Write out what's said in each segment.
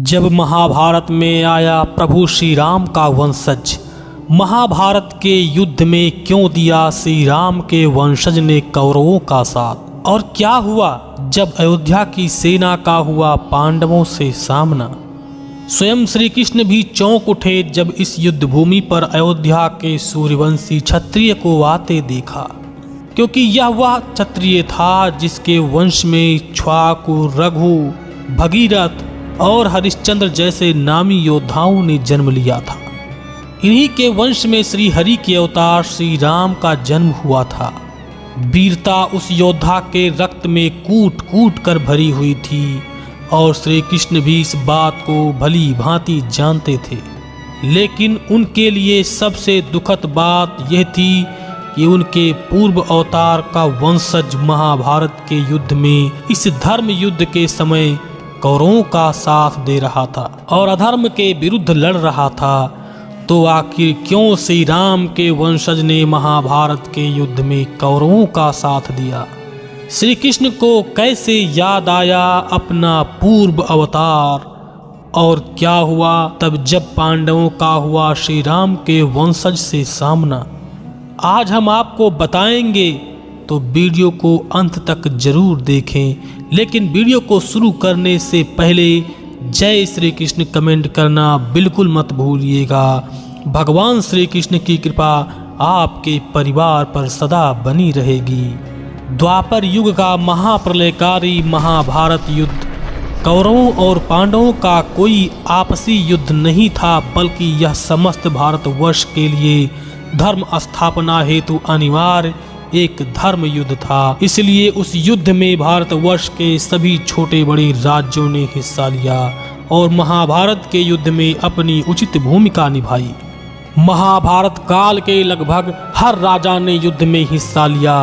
जब महाभारत में आया प्रभु श्री राम का वंशज, महाभारत के युद्ध में क्यों दिया श्री राम के वंशज ने कौरवों का साथ, और क्या हुआ जब अयोध्या की सेना का हुआ पांडवों से सामना। स्वयं श्री कृष्ण भी चौंक उठे जब इस युद्ध भूमि पर अयोध्या के सूर्यवंशी क्षत्रिय को आते देखा, क्योंकि यह वह क्षत्रिय था जिसके वंश में इक्ष्वाकु, रघु, भगीरथ और हरिश्चंद्र जैसे नामी योद्धाओं ने जन्म लिया था। इन्हीं के वंश में श्री हरि के अवतार श्री राम का जन्म हुआ था। वीरता उस योद्धा के रक्त में कूट कूट कर भरी हुई थी और श्री कृष्ण भी इस बात को भली भांति जानते थे। लेकिन उनके लिए सबसे दुखद बात यह थी कि उनके पूर्व अवतार का वंशज महाभारत के युद्ध में इस धर्म युद्ध के समय कौरवों का साथ दे रहा था और अधर्म के विरुद्ध लड़ रहा था। तो आखिर क्यों श्री राम के वंशज ने महाभारत के युद्ध में कौरवों का साथ दिया? श्री कृष्ण को कैसे याद आया अपना पूर्व अवतार, और क्या हुआ तब जब पांडवों का हुआ श्री राम के वंशज से सामना? आज हम आपको बताएंगे, तो वीडियो को अंत तक जरूर देखें। लेकिन वीडियो को शुरू करने से पहले जय श्री कृष्ण कमेंट करना बिल्कुल मत भूलिएगा। भगवान श्री कृष्ण की कृपा आपके परिवार पर सदा बनी रहेगी। द्वापर युग का महाप्रलयकारी महाभारत युद्ध कौरवों और पांडवों का कोई आपसी युद्ध नहीं था, बल्कि यह समस्त भारतवर्ष के लिए धर्म स्थापना हेतु अनिवार्य एक धर्म युद्ध था। इसलिए उस युद्ध में भारतवर्ष के सभी छोटे बड़े राज्यों ने हिस्सा लिया और महाभारत के युद्ध में अपनी उचित भूमिका निभाई। महाभारत काल के लगभग हर राजा ने युद्ध में हिस्सा लिया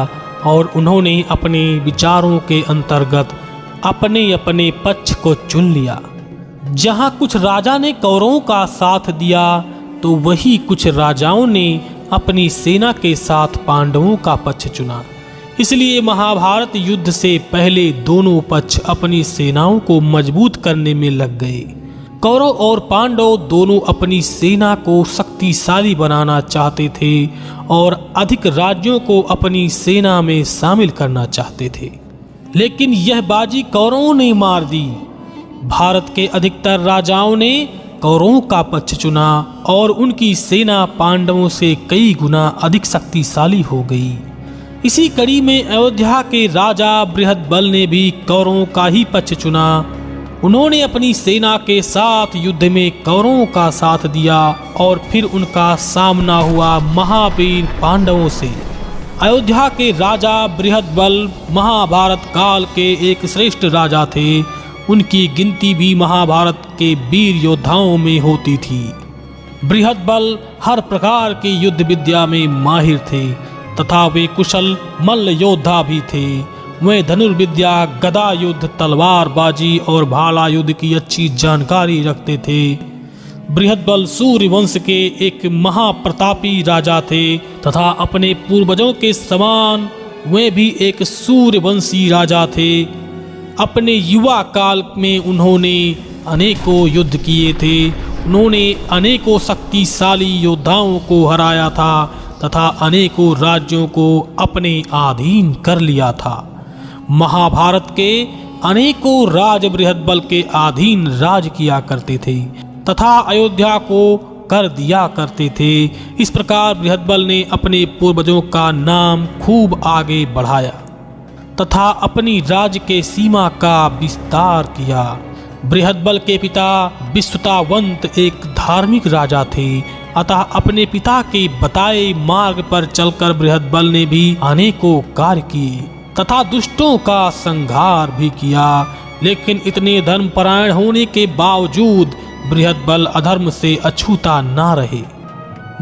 और उन्होंने अपने विचारों के अंतर्गत अपने अपने पक्ष को चुन लिया। जहां कुछ राजा ने कौरवों का साथ दिया, तो वही कुछ राजाओं ने अपनी सेना के साथ पांडवों का पक्ष चुना। इसलिए महाभारत युद्ध से पहले दोनों पक्ष अपनी सेनाओं को मजबूत करने में लग गए। कौरव और पांडव दोनों अपनी सेना को शक्तिशाली बनाना चाहते थे और अधिक राज्यों को अपनी सेना में शामिल करना चाहते थे। लेकिन यह बाजी कौरवों ने मार दी। भारत के अधिकतर राजाओं ने कौरवों का पक्ष चुना और उनकी सेना पांडवों से कई गुना अधिक शक्तिशाली हो गई। इसी कड़ी में अयोध्या के राजा बृहदबल ने भी कौरवों का ही पक्ष चुना। उन्होंने अपनी सेना के साथ युद्ध में कौरवों का साथ दिया और फिर उनका सामना हुआ महावीर पांडवों से। अयोध्या के राजा बृहदबल महाभारत काल के एक श्रेष्ठ राजा थे। उनकी गिनती भी महाभारत के वीर योद्धाओं में होती थी। बृहदबल हर प्रकार की युद्ध विद्या में माहिर थे तथा वे कुशल मल्ल योद्धा भी थे। वे धनुर्विद्या, गदा युद्ध, तलवारबाजी और भाला युद्ध की अच्छी जानकारी रखते थे। बृहदबल सूर्यवंश के एक महाप्रतापी राजा थे तथा अपने पूर्वजों के समान वे भी एक सूर्यवंशी राजा थे। अपने युवा काल में उन्होंने अनेकों युद्ध किए थे। उन्होंने अनेकों शक्तिशाली योद्धाओं को हराया था तथा अनेकों राज्यों को अपने अधीन कर लिया था। महाभारत के अनेकों राज बृहदबल के अधीन राज किया करते थे तथा अयोध्या को कर दिया करते थे। इस प्रकार बृहदबल ने अपने पूर्वजों का नाम खूब आगे बढ़ाया तथा अपनी राज्य के सीमा का विस्तार किया। बृहदबल के पिता विश्वतावंत एक धार्मिक राजा थे, अतः अपने पिता के बताए मार्ग पर चलकर बृहदबल ने भी अनेकों कार्य किए तथा दुष्टों का संहार भी किया। लेकिन इतने धर्मपरायण होने के बावजूद बृहदबल अधर्म से अछूता ना रहे।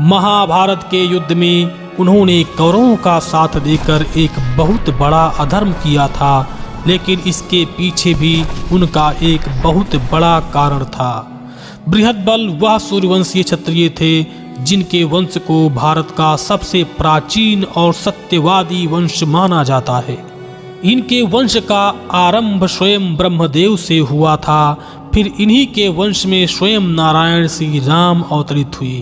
महाभारत के युद्ध में उन्होंने कौरवों का साथ देकर एक बहुत बड़ा अधर्म किया था, लेकिन इसके पीछे भी उनका एक बहुत बड़ा कारण था। बृहदबल वह सूर्यवंशीय क्षत्रिय थे जिनके वंश को भारत का सबसे प्राचीन और सत्यवादी वंश माना जाता है। इनके वंश का आरंभ स्वयं ब्रह्मदेव से हुआ था। फिर इन्हीं के वंश में स्वयं नारायण श्री राम अवतरित हुए।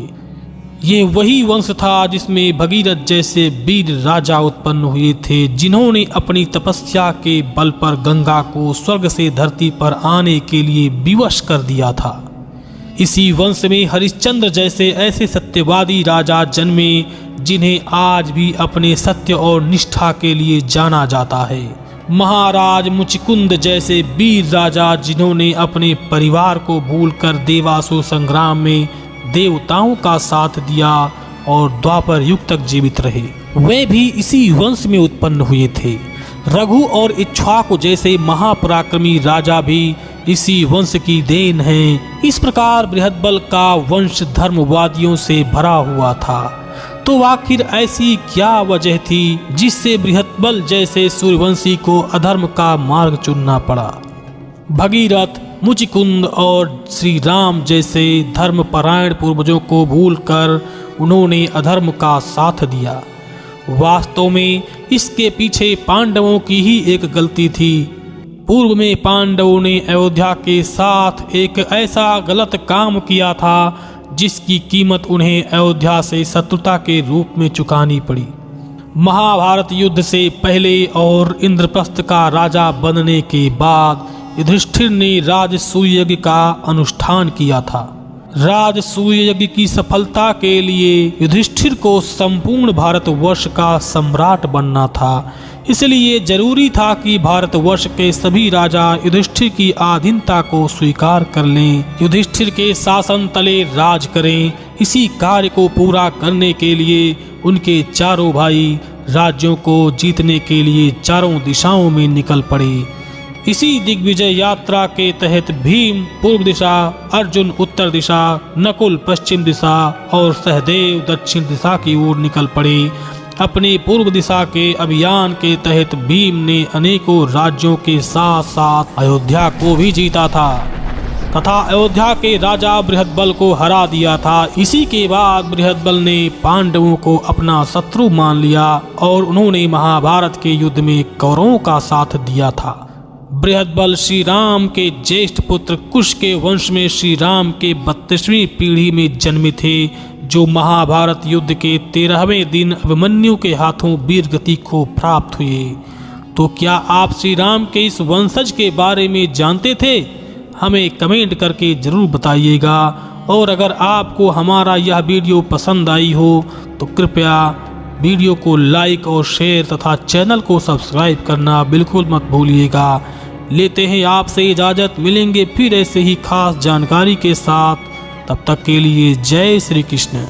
ये वही वंश था जिसमें भगीरथ जैसे वीर राजा उत्पन्न हुए थे, जिन्होंने अपनी तपस्या के बल पर गंगा को स्वर्ग से धरती पर आने के लिए विवश कर दिया था। इसी वंश में हरिश्चंद्र जैसे ऐसे सत्यवादी राजा जन्मे, जिन्हें आज भी अपने सत्य और निष्ठा के लिए जाना जाता है। महाराज मुचिकुंद जैसे वीर राजा, जिन्होंने अपने परिवार को भूलकर देवासुर संग्राम में देवताओं का साथ दिया और द्वापर युग तक जीवित रहे, वे भी इसी वंश में उत्पन्न हुए थे। रघु और इक्ष्वाकु जैसे महापराक्रमी राजा भी इसी वंश की देन हैं। इस प्रकार बृहद्बल का वंश धर्मवादियों से भरा हुआ था। तो आखिर ऐसी क्या वजह थी जिससे बृहद्बल जैसे सूर्यवंशी को अधर्म का मार्ग चुनना पड़ा? भगीरथ, मुचिकुंद और श्री राम जैसे धर्मपरायण पूर्वजों को भूलकर उन्होंने अधर्म का साथ दिया। वास्तव में इसके पीछे पांडवों की ही एक गलती थी। पूर्व में पांडवों ने अयोध्या के साथ एक ऐसा गलत काम किया था जिसकी कीमत उन्हें अयोध्या से शत्रुता के रूप में चुकानी पड़ी। महाभारत युद्ध से पहले और इंद्रप्रस्थ का राजा बनने के बाद युधिष्ठिर ने राजसूय यज्ञ का अनुष्ठान किया था। राजसूय यज्ञ की सफलता के लिए युधिष्ठिर को संपूर्ण भारतवर्ष का सम्राट बनना था। इसलिए जरूरी था कि भारतवर्ष के सभी राजा युधिष्ठिर की आधीनता को स्वीकार कर लें, युधिष्ठिर के शासन तले राज करें। इसी कार्य को पूरा करने के लिए उनके चारों भाई राज्यों को जीतने के लिए चारों दिशाओं में निकल पड़े। इसी दिग्विजय यात्रा के तहत भीम पूर्व दिशा, अर्जुन उत्तर दिशा, नकुल पश्चिम दिशा और सहदेव दक्षिण दिशा की ओर निकल पड़े। अपने पूर्व दिशा के अभियान के तहत भीम ने अनेकों राज्यों के साथ साथ अयोध्या को भी जीता था तथा अयोध्या के राजा बृहद्बल को हरा दिया था। इसी के बाद बृहद्बल ने पांडवों को अपना शत्रु मान लिया और उन्होंने महाभारत के युद्ध में कौरवों का साथ दिया था। बृहद्बल श्री राम के ज्येष्ठ पुत्र कुश के वंश में श्री राम के 32वीं पीढ़ी में जन्मे थे, जो महाभारत युद्ध के 13वें दिन अभिमन्यु के हाथों वीर गति को प्राप्त हुए। तो क्या आप श्री राम के इस वंशज के बारे में जानते थे? हमें कमेंट करके जरूर बताइएगा। और अगर आपको हमारा यह वीडियो पसंद आई हो तो कृपया वीडियो को लाइक और शेयर तथा चैनल को सब्सक्राइब करना बिल्कुल मत भूलिएगा। लेते हैं आपसे इजाज़त, मिलेंगे फिर ऐसे ही खास जानकारी के साथ। तब तक के लिए जय श्री कृष्ण।